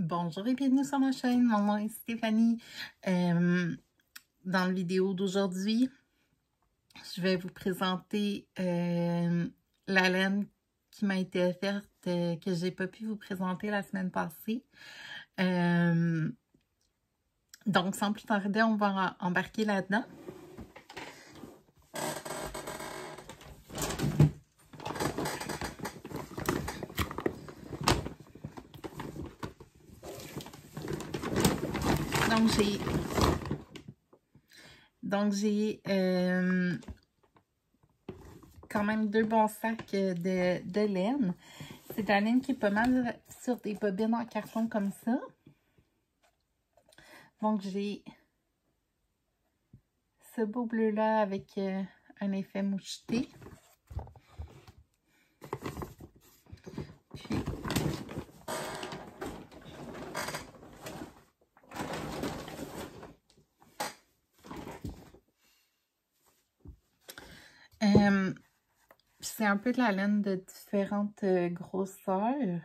Bonjour et bienvenue sur ma chaîne, mon nom est Stéphanie. Dans la vidéo d'aujourd'hui, je vais vous présenter la laine qui m'a été offerte, que j'ai pas pu vous présenter la semaine passée. Donc sans plus tarder, on va embarquer là-dedans. Donc j'ai quand même deux bons sacs de laine. C'est de la laine qui est pas mal sur des bobines en carton comme ça. Donc j'ai ce beau bleu là avec un effet moucheté. Puis c'est un peu de la laine de différentes grosseurs.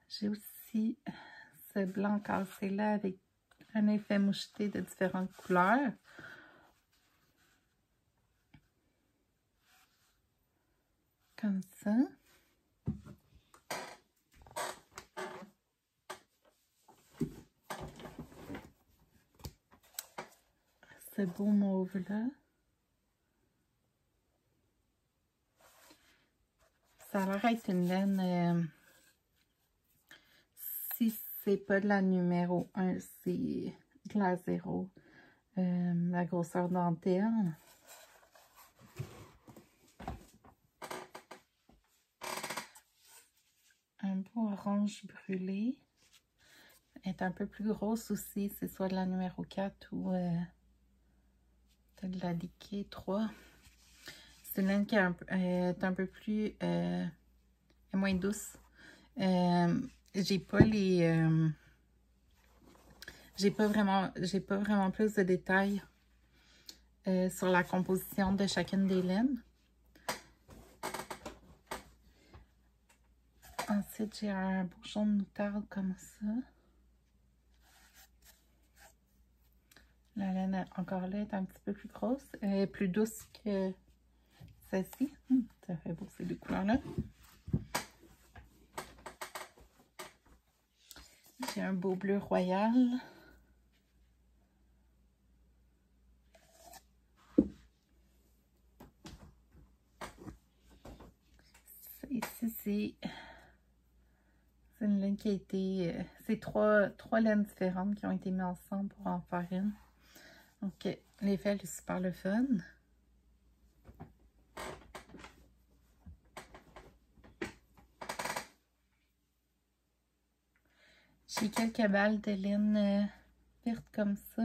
J'ai aussi ce blanc cassé là avec un effet moucheté de différentes couleurs. Comme ça. Ce beau mauve là. Ça a l'air d'être une laine, si c'est pas de la numéro 1, c'est de la 0. La grosseur dentelle. Un beau orange brûlé. Elle est un peu plus grosse aussi, c'est soit de la numéro 4 ou de la Liquée 3. C'est une laine qui est un peu plus moins douce. J'ai pas vraiment plus de détails sur la composition de chacune des laines. Ensuite, j'ai un beau jaune moutarde comme ça. La laine, encore là, est un petit peu plus grosse. Elle est plus douce que celle-ci. Ça fait beau ces deux couleurs-là. J'ai un beau bleu royal. Ici, c'est une laine qui a été... c'est trois laines différentes qui ont été mises ensemble pour en faire une. Donc, l'effet est super le fun. J'ai quelques balles de laine verte comme ça.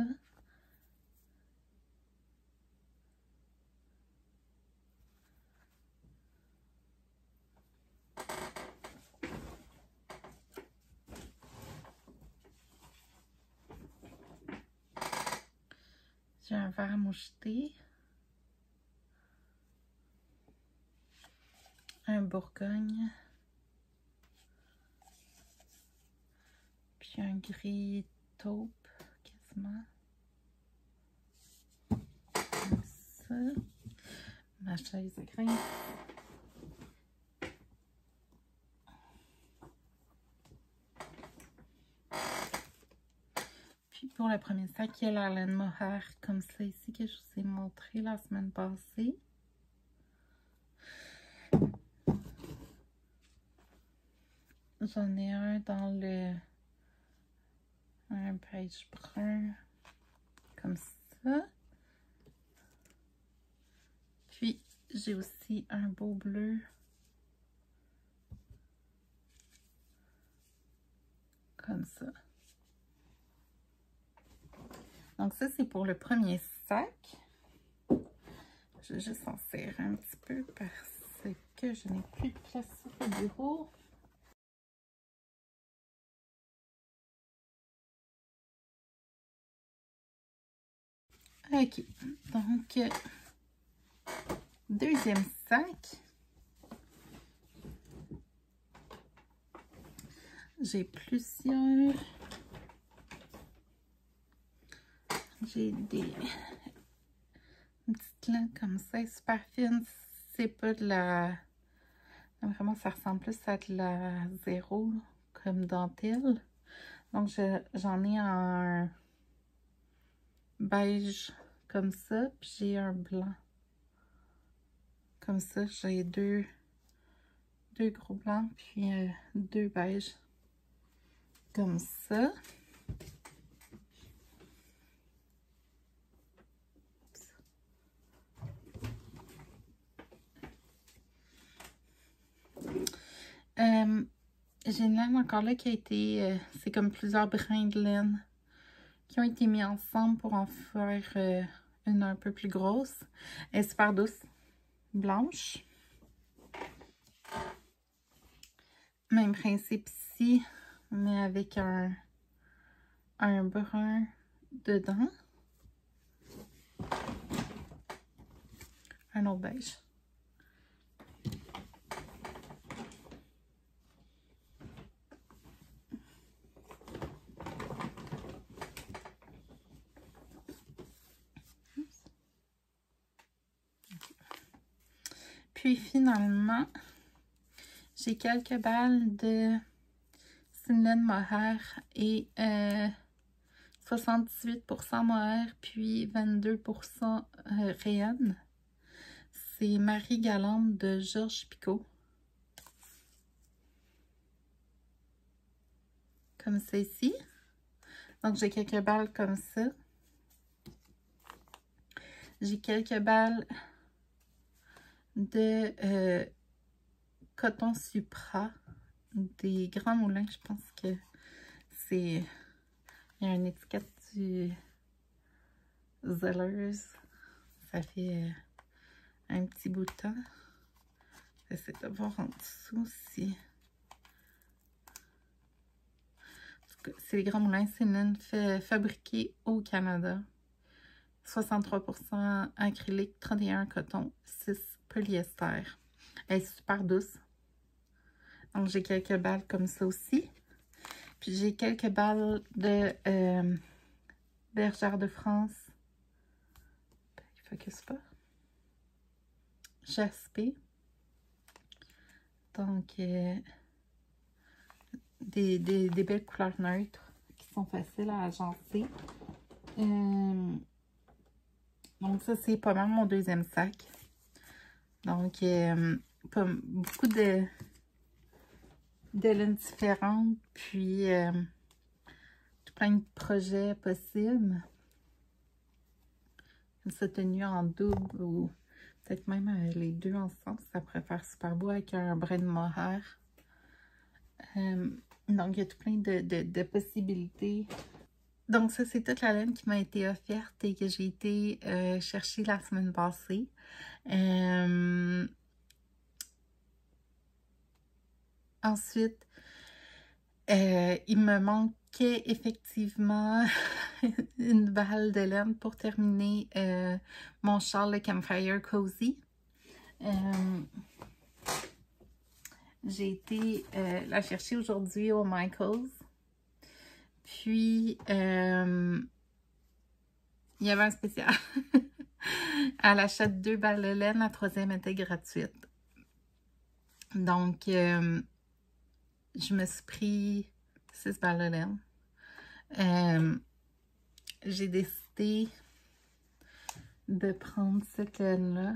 J'ai un vert moucheté. Un bourgogne. Puis un gris taupe, quasiment. Comme ça. Ma chaise grimpe. Puis pour le premier sac, il y a la laine mohair comme ça ici que je vous ai montré la semaine passée. J'en ai un dans un beige brun comme ça. Puis j'ai aussi un beau bleu comme ça. Donc ça, c'est pour le premier sac. Je vais juste en serrer un petit peu parce que je n'ai plus de place sur le bureau. Ok, donc deuxième sac. J'ai plusieurs. J'ai des petites laines comme ça, super fines. C'est pas de la... Vraiment, ça ressemble plus à de la zéro, comme dentelle. Donc, j'en ai un beige comme ça, puis j'ai un blanc. Comme ça, j'ai deux gros blancs, puis deux beiges. Comme ça. J'ai une laine encore là qui a été... c'est comme plusieurs brins de laine qui ont été mis ensemble pour en faire une un peu plus grosse. Elle est super douce, blanche. Même principe ici, mais avec un brun dedans. Un autre beige. Puis finalement, j'ai quelques balles de laine mohair et 78% mohair, puis 22% rayon. C'est Marie Galante de Georges Picot. Comme ça ici. Donc, j'ai quelques balles comme ça. J'ai quelques balles de coton Supra des Grands Moulins. Je pense que c'est... Il y a une étiquette du Zellers. Ça fait un petit bout de temps. J'essaie de voir en dessous si... C'est les Grands Moulins. C'est une laine fabriquée au Canada. 63% acrylique, 31% coton, 6% polyester. Elle est super douce. Donc, j'ai quelques balles comme ça aussi. Puis, j'ai quelques balles de Bergère de France. Il focus pas. Jaspé. Donc, des belles couleurs neutres qui sont faciles à agencer. Donc, ça, c'est pas mal mon deuxième sac. Donc, beaucoup de laines différentes, puis tout plein de projets possibles. Ça tenu en double ou peut-être même les deux ensemble, ça pourrait faire super beau avec un brin de mohair. Donc, il y a tout plein de possibilités. Donc, ça, c'est toute la laine qui m'a été offerte et que j'ai été chercher la semaine passée. Ensuite, il me manquait effectivement une balle de laine pour terminer mon châle le Campfire Cozy. J'ai été la chercher aujourd'hui au Michaels. Puis, il y avait un spécial. Elle achète 2 balles de laine, la troisième était gratuite. Donc, je me suis pris 6 balles de laine. J'ai décidé de prendre cette laine-là.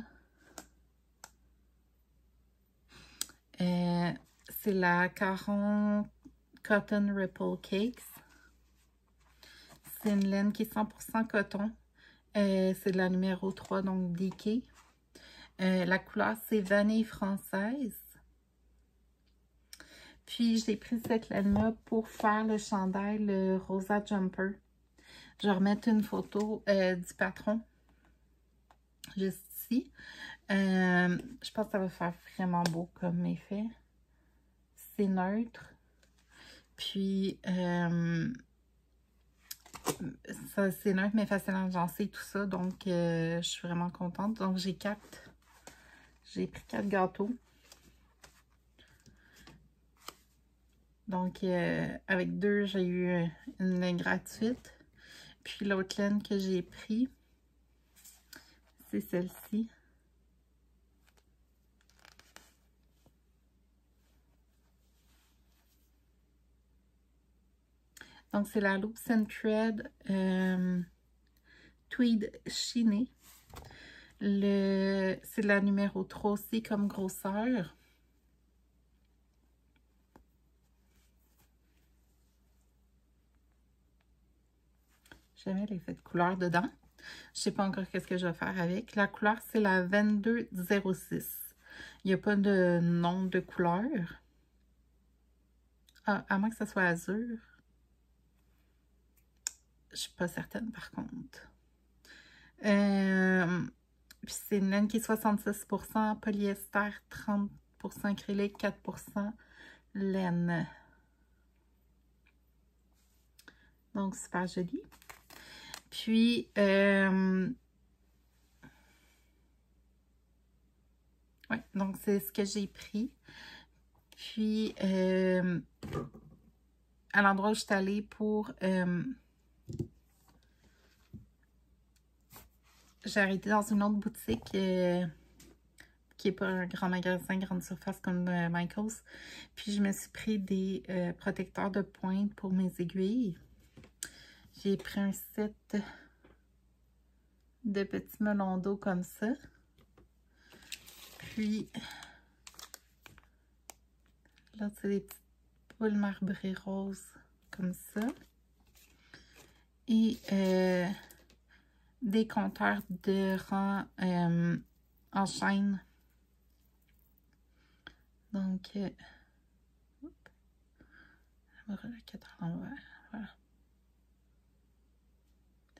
C'est la Caron Cotton Ripple Cakes. C'est une laine qui est 100% coton. C'est de la numéro 3, donc DK. La couleur, c'est vanille française. Puis, j'ai pris cette laine-là pour faire le chandail, le Rosa Jumper. Je vais remettre une photo du patron, juste ici. Je pense que ça va faire vraiment beau comme effet. C'est neutre. Puis, c'est neutre, mais facile à agencer tout ça. Donc, je suis vraiment contente. Donc, j'ai pris 4 gâteaux. Donc, avec 2, j'ai eu une laine gratuite. Puis l'autre laine que j'ai pris, c'est celle-ci. Donc, c'est la Loops and Thread Tweed Chiné. C'est la numéro 3 aussi comme grosseur. J'aimais l'effet de couleur dedans. Je ne sais pas encore qu'est-ce que je vais faire avec. La couleur, c'est la 2206. Il n'y a pas de nom de couleur. Ah, à moins que ce soit azur. Je ne suis pas certaine par contre. Puis c'est une laine qui est 66% polyester, 30% acrylique, 4% laine. Donc, super joli. Puis, ouais, donc c'est ce que j'ai pris. Puis, à l'endroit où je suis allée pour... j'ai arrêté dans une autre boutique qui n'est pas un grand magasin, grande surface comme Michaels. Puis, je me suis pris des protecteurs de pointe pour mes aiguilles. J'ai pris un set de petits melons d'eau comme ça. Puis, là, c'est des petites boules marbrées roses comme ça. Et des compteurs de rang en chaîne. Donc, je vais reloquer à l'envers. Voilà.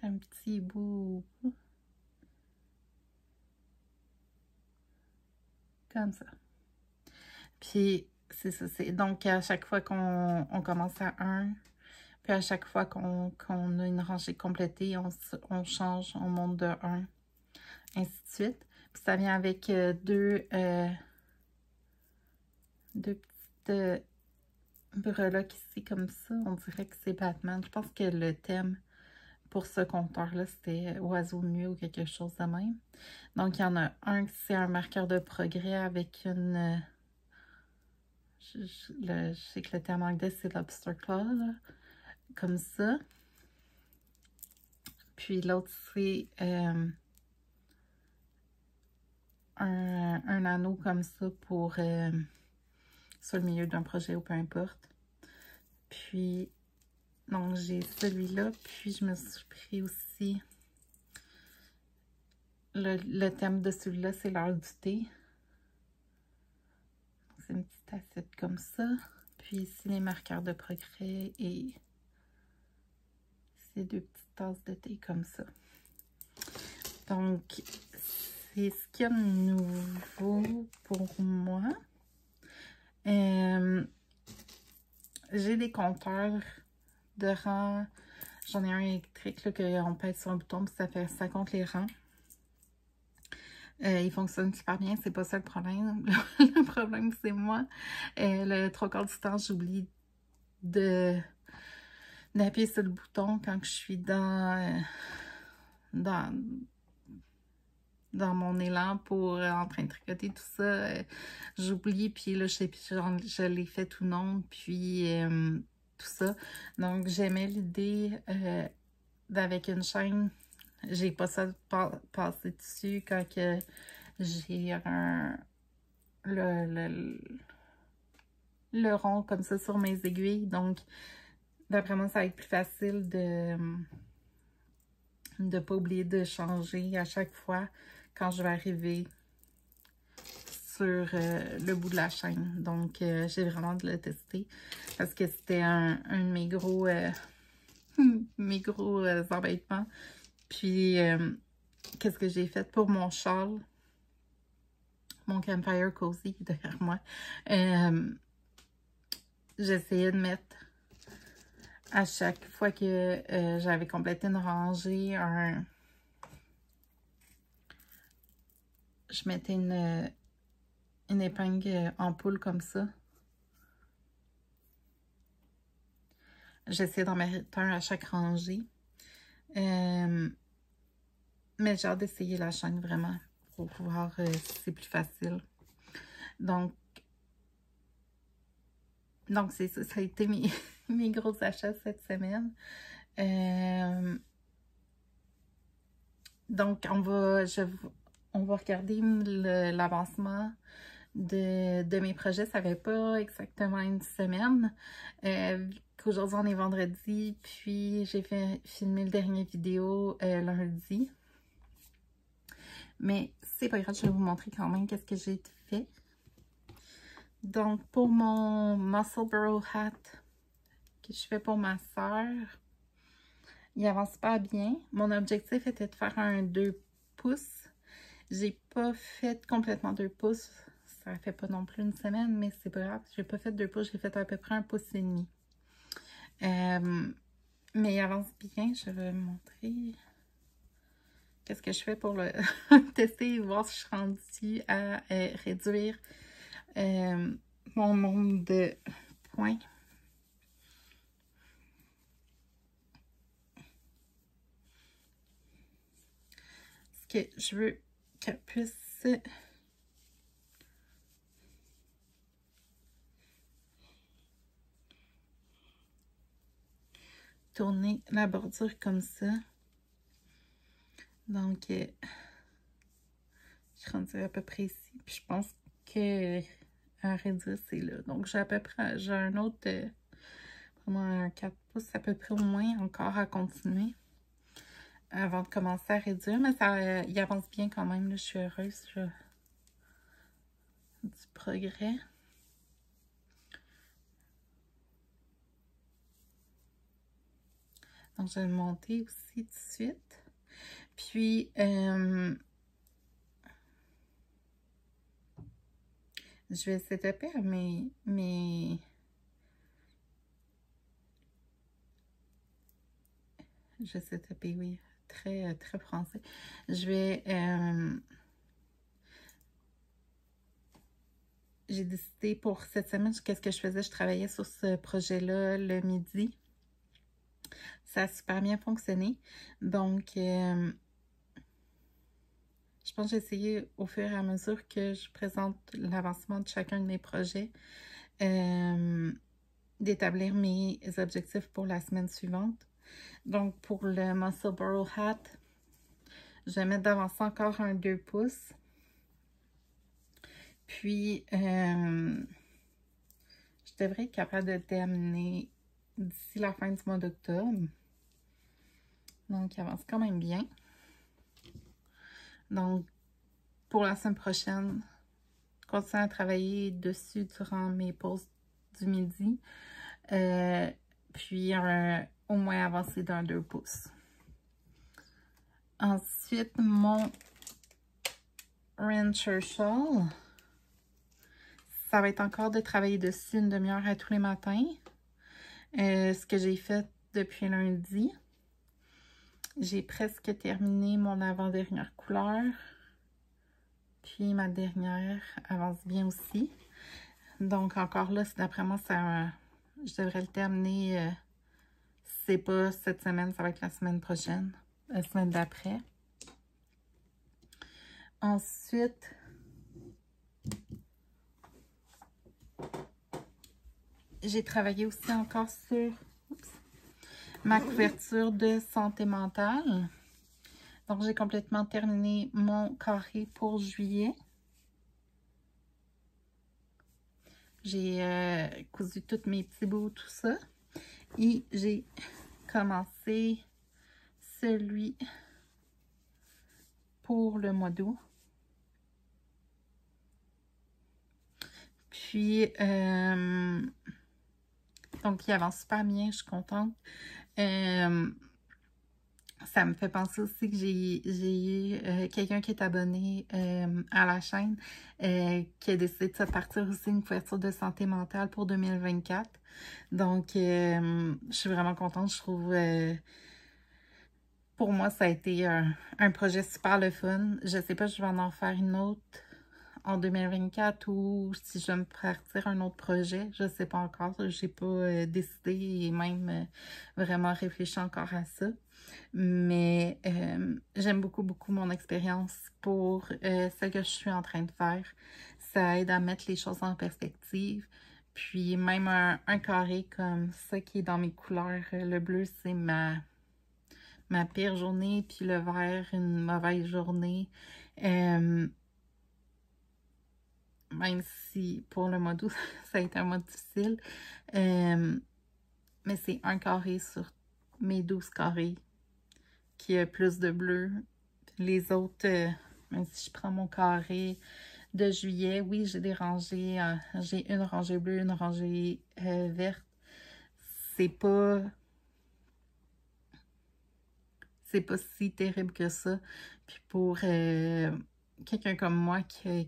Un petit bout comme ça. Puis, c'est ça. Donc, à chaque fois qu'on commence à 1, puis à chaque fois qu'on a une rangée complétée, on change, on monte de 1, ainsi de suite. Puis ça vient avec deux petites breloques ici comme ça. On dirait que c'est Batman. Je pense que le thème pour ce compteur-là, c'était oiseau de nuit ou quelque chose de même. Donc, il y en a un qui c'est un marqueur de progrès avec une... je sais que le terme anglais, c'est lobster claw, là, comme ça. Puis l'autre, c'est un anneau comme ça pour sur le milieu d'un projet ou peu importe. Puis, donc j'ai celui-là. Puis je me suis pris aussi le thème de celui-là, c'est l'heure du thé. C'est une petite assiette comme ça. Puis ici, les marqueurs de progrès et ces deux petites tasses de thé comme ça. Donc, c'est ce qu'il y a de nouveau pour moi. J'ai des compteurs de rang. J'en ai un électrique là, qu'on pèse sur un bouton puis ça compte les rangs. Il fonctionne super bien, c'est pas ça le problème. Le problème, c'est moi. Le 3/4 du temps, j'oublie d'appuyer sur le bouton quand je suis dans mon élan pour en train de tricoter tout ça. J'oublie, puis là, je sais plus, je l'ai fait tout non, puis tout ça. Donc, j'aimais l'idée d'avec une chaîne. J'ai pas ça passer dessus quand que j'ai le rond comme ça sur mes aiguilles. Donc, d'après moi, ça va être plus facile de ne pas oublier de changer à chaque fois quand je vais arriver sur le bout de la chaîne. Donc, j'ai vraiment de le tester parce que c'était un de mes gros, embêtements. Puis, qu'est-ce que j'ai fait pour mon châle? Mon Campfire Cozy derrière moi. J'essayais de mettre à chaque fois que j'avais complété une rangée, je mettais une épingle en poule comme ça. J'essaie d'en mettre un à chaque rangée. Mais j'ai hâte d'essayer la chaîne vraiment pour voir si c'est plus facile. Donc c'est ça, ça a été mes gros achats cette semaine. Donc, on va regarder l'avancement de mes projets. Ça fait pas exactement une semaine. Qu'aujourd'hui, on est vendredi, puis j'ai fait filmer le dernier vidéo lundi. Mais c'est pas grave, je vais vous montrer quand même qu'est-ce que j'ai fait. Donc, pour mon Muscle Burrow Hat que je fais pour ma soeur, il avance pas bien. Mon objectif était de faire un 2 pouces. J'ai pas fait complètement 2 pouces. Ça fait pas non plus une semaine, mais c'est pas grave. J'ai pas fait 2 pouces, j'ai fait à peu près 1,5 pouce. Mais il avance bien. Je vais vous montrer qu'est-ce que je fais pour le tester et voir si je suis rendue à réduire mon nombre de points. Parce que je veux qu'elle puisse tourner la bordure comme ça. Donc, je suis rendue à peu près ici. Puis je pense que à réduire, c'est là. Donc, j'ai à peu près, j'ai un autre, vraiment un 4 pouces à peu près au moins encore à continuer avant de commencer à réduire. Mais ça, il avance bien quand même. Là, je suis heureuse du progrès. Donc, je vais le monter aussi tout de suite. Puis, je vais setuper je vais setuper, oui, très, très français. Je vais, j'ai décidé pour cette semaine, qu'est-ce que je faisais? Je travaillais sur ce projet-là le midi. Ça a super bien fonctionné. Donc, je pense que j'ai essayé au fur et à mesure que je présente l'avancement de chacun de mes projets, d'établir mes objectifs pour la semaine suivante. Donc, pour le Muscle Burrow Hat, je vais mettre d'avancer encore un 2 pouces. Puis, je devrais être capable de terminer d'ici la fin du mois d'octobre. Donc, il avance quand même bien. Donc, pour la semaine prochaine, continuer à travailler dessus durant mes pauses du midi. Puis, au moins avancer d'un 2 pouces. Ensuite, mon Rancher Shawl. Ça va être encore de travailler dessus une demi-heure à tous les matins. Ce que j'ai fait depuis lundi. J'ai presque terminé mon avant-dernière couleur. Puis ma dernière avance bien aussi. Donc encore là, d'après moi, je devrais le terminer. Si c'est pas cette semaine, ça va être la semaine prochaine. La semaine d'après. Ensuite, j'ai travaillé aussi encore sur ma couverture de santé mentale. Donc, j'ai complètement terminé mon carré pour juillet. J'ai cousu tous mes petits bouts, tout ça. Et j'ai commencé celui pour le mois d'août. Puis, donc, il avance super bien, je suis contente. Ça me fait penser aussi que j'ai eu quelqu'un qui est abonné à la chaîne qui a décidé de se partir aussi une couverture de santé mentale pour 2024. Donc, je suis vraiment contente. Je trouve, pour moi, ça a été un projet super le fun. Je sais pas, je vais en faire une autre en 2024 ou si je vais me partir un autre projet. Je ne sais pas encore. Je n'ai pas décidé et même vraiment réfléchi encore à ça. Mais j'aime beaucoup, beaucoup mon expérience pour ce que je suis en train de faire. Ça aide à mettre les choses en perspective. Puis même un carré comme ça qui est dans mes couleurs, le bleu, c'est ma pire journée, puis le vert, une mauvaise journée. Même si pour le mois d'août, ça a été un mois difficile. Mais c'est un carré sur mes 12 carrés qui a plus de bleu. Les autres, même si je prends mon carré de juillet, oui, j'ai des rangées. J'ai une rangée bleue, une rangée verte. C'est pas si terrible que ça. Puis pour quelqu'un comme moi que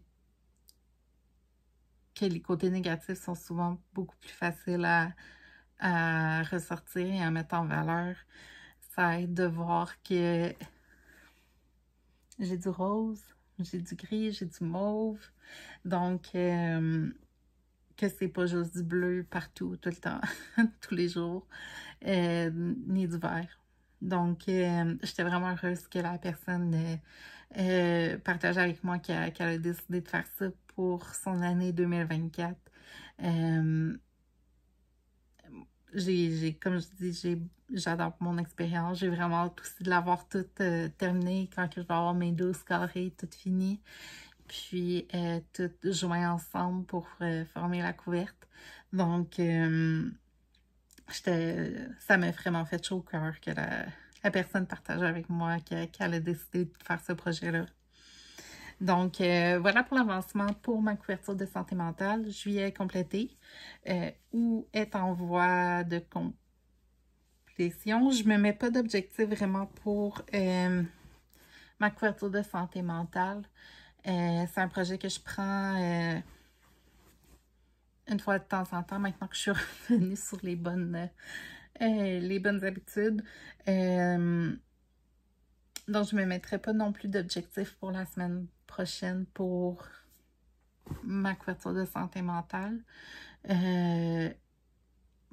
les côtés négatifs sont souvent beaucoup plus faciles à ressortir et à mettre en valeur, ça aide de voir que j'ai du rose, j'ai du gris, j'ai du mauve. Donc, que c'est pas juste du bleu partout, tout le temps, tous les jours, ni du vert. Donc, j'étais vraiment heureuse que la personne partage avec moi qu'elle a décidé de faire ça pour son année 2024. Comme je dis, j'adore mon expérience. J'ai vraiment hâte aussi de l'avoir toute terminée quand je vais avoir mes 12 carrés toutes finies. Puis, toutes joints ensemble pour former la couverte. Donc, ça m'a vraiment fait chaud au cœur que la personne partage avec moi qu'elle a décidé de faire ce projet-là. Donc, voilà pour l'avancement pour ma couverture de santé mentale. Juillet est complété ou est en voie de complétion. Je ne me mets pas d'objectif vraiment pour ma couverture de santé mentale. C'est un projet que je prends une fois de temps en temps, maintenant que je suis revenue sur les bonnes habitudes. Donc, je ne me mettrai pas non plus d'objectifs pour la semaine prochaine pour ma couverture de santé mentale.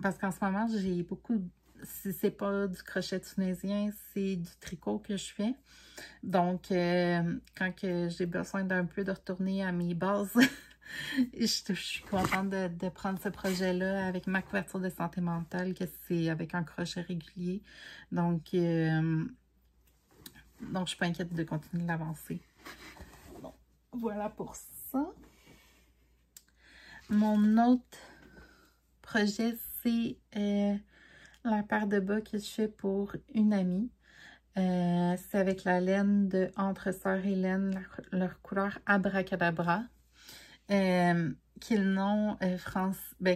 Parce qu'en ce moment, j'ai beaucoup... Si c'est pas du crochet tunisien, c'est du tricot que je fais. Donc, quand j'ai besoin d'un peu de retourner à mes bases, je suis contente de prendre ce projet-là avec ma couverture de santé mentale, que c'est avec un crochet régulier. Donc, je suis pas inquiète de continuer de l'avancer. Bon, voilà pour ça. Mon autre projet, c'est la paire de bas que je fais pour une amie. C'est avec la laine de Entre Sœurs et Laine, leur couleur Abracadabra, qui est le nom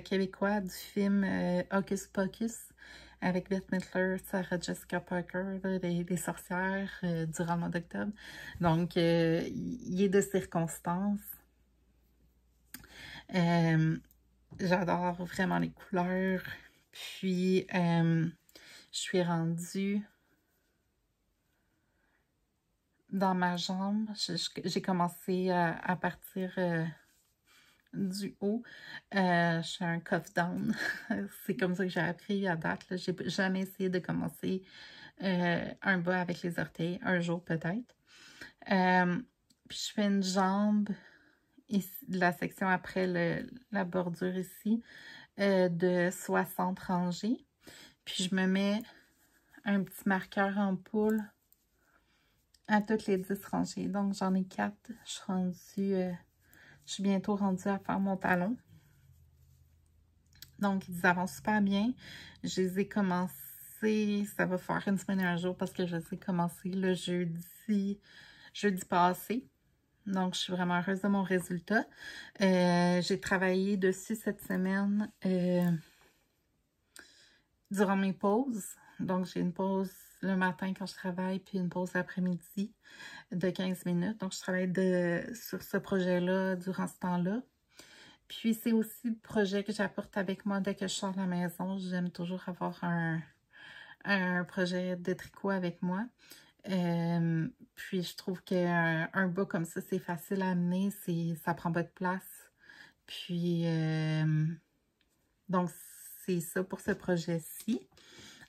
québécois du film Hocus Pocus avec Bette Midler, Sarah Jessica Parker, des sorcières durant le mois d'octobre. Donc, il est de circonstance. J'adore vraiment les couleurs. Puis, je suis rendue dans ma jambe. J'ai commencé à partir du haut. Je suis un cuff down. C'est comme ça que j'ai appris à date. J'ai jamais essayé de commencer un bas avec les orteils. Un jour peut-être. Puis je fais une jambe ici, la section après la bordure ici de 60 rangées. Puis je me mets un petit marqueur en poule à toutes les 10 rangées. Donc j'en ai 4. Je suis bientôt rendue à faire mon talon. Donc ils avancent super bien. Je les ai commencés, ça va faire une semaine et un jour parce que je les ai commencés le jeudi passé. Donc, je suis vraiment heureuse de mon résultat. J'ai travaillé dessus cette semaine durant mes pauses. Donc, j'ai une pause le matin quand je travaille, puis une pause l'après-midi de 15 minutes. Donc, je travaille sur ce projet-là durant ce temps-là. Puis, c'est aussi le projet que j'apporte avec moi dès que je sors de la maison. J'aime toujours avoir un projet de tricot avec moi. Puis je trouve qu'un bas comme ça, c'est facile à amener, ça prend pas de place. Puis, donc, c'est ça pour ce projet-ci.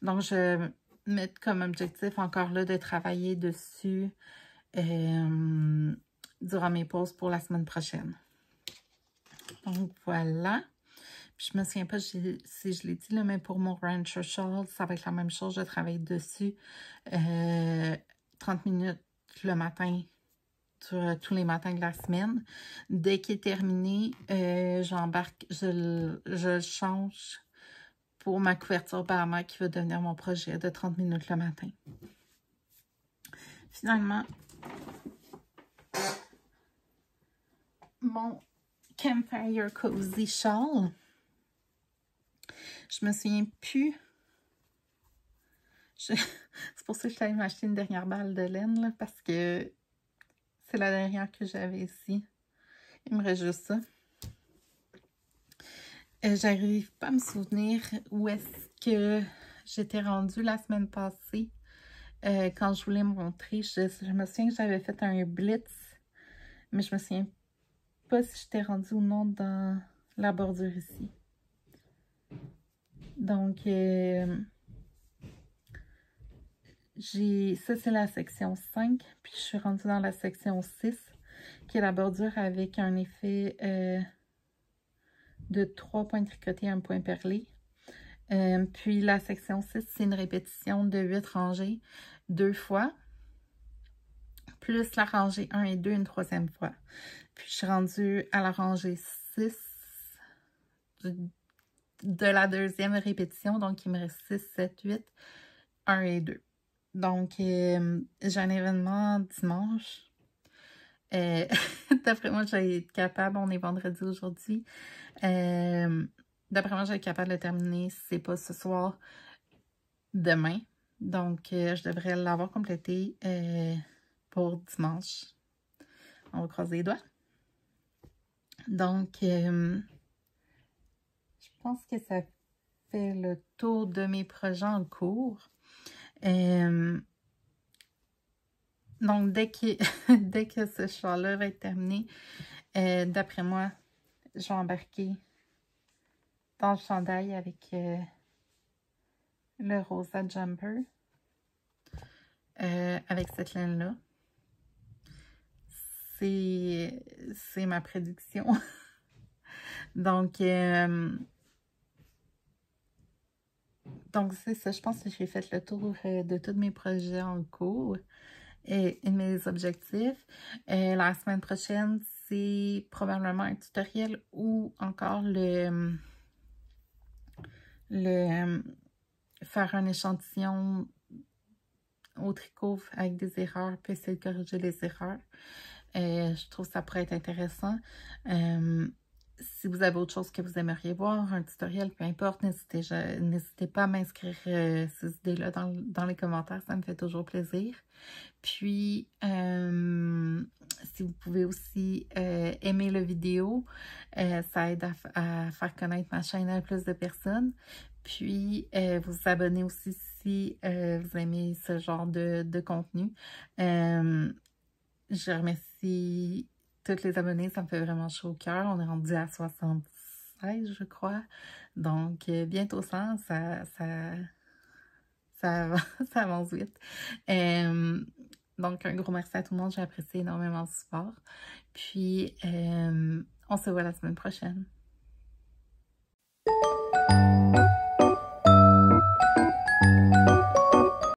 Donc, je vais mettre comme objectif encore là de travailler dessus durant mes pauses pour la semaine prochaine. Donc, voilà. Puis, je me souviens pas si je l'ai dit, là, mais pour mon Rancher Shawl, ça va être la même chose. Je travaille dessus 30 minutes le matin, tous les matins de la semaine. Dès qu'il est terminé, j'embarque, je le change pour ma couverture Bahama qui va devenir mon projet de 30 minutes le matin. Finalement, mon Campfire Cozy Shawl, je me souviens plus. C'est pour ça que je suis allée m'acheter une dernière balle de laine, là, parce que c'est la dernière que j'avais ici. Il me reste juste ça. J'arrive pas à me souvenir où est-ce que j'étais rendue la semaine passée. Quand je voulais me montrer, je me souviens que j'avais fait un blitz, mais je me souviens pas si j'étais rendue ou non dans la bordure ici. Donc, ça c'est la section 5, puis je suis rendue dans la section 6, qui est la bordure avec un effet de 3 points tricotés et un point perlé. Puis la section 6, c'est une répétition de 8 rangées 2 fois, plus la rangée 1 et 2 une troisième fois. Puis je suis rendue à la rangée 6 de la deuxième répétition, donc il me reste 6, 7, 8, 1 et 2. Donc, j'ai un événement dimanche. D'après moi, je vais être capable, on est vendredi aujourd'hui. D'après moi, je vais être capable de le terminer, si c'est pas ce soir, demain. Donc, je devrais l'avoir complété pour dimanche. On va croiser les doigts. Donc, je pense que ça fait le tour de mes projets en cours. Donc, dès que ce shawl-là va être terminé, d'après moi, je vais embarquer dans le chandail avec le Rosa Jumper, avec cette laine-là. C'est ma prédiction. Donc, c'est ça. Je pense que j'ai fait le tour de tous mes projets en cours et mes objectifs. La semaine prochaine, c'est probablement un tutoriel ou encore faire un échantillon au tricot avec des erreurs, puis essayer de corriger les erreurs. Je trouve que ça pourrait être intéressant. Si vous avez autre chose que vous aimeriez voir, un tutoriel, peu importe, n'hésitez pas à m'inscrire ces idées-là dans les commentaires, ça me fait toujours plaisir. Puis, si vous pouvez aussi aimer la vidéo, ça aide à faire connaître ma chaîne à plus de personnes. Puis, vous abonner aussi si vous aimez ce genre de contenu. Je remercie tous les abonnés, ça me fait vraiment chaud au cœur. On est rendu à 76, je crois. Donc, bientôt 100, ça avance vite. Donc, un gros merci à tout le monde. J'ai apprécié énormément le support. Puis, on se voit la semaine prochaine.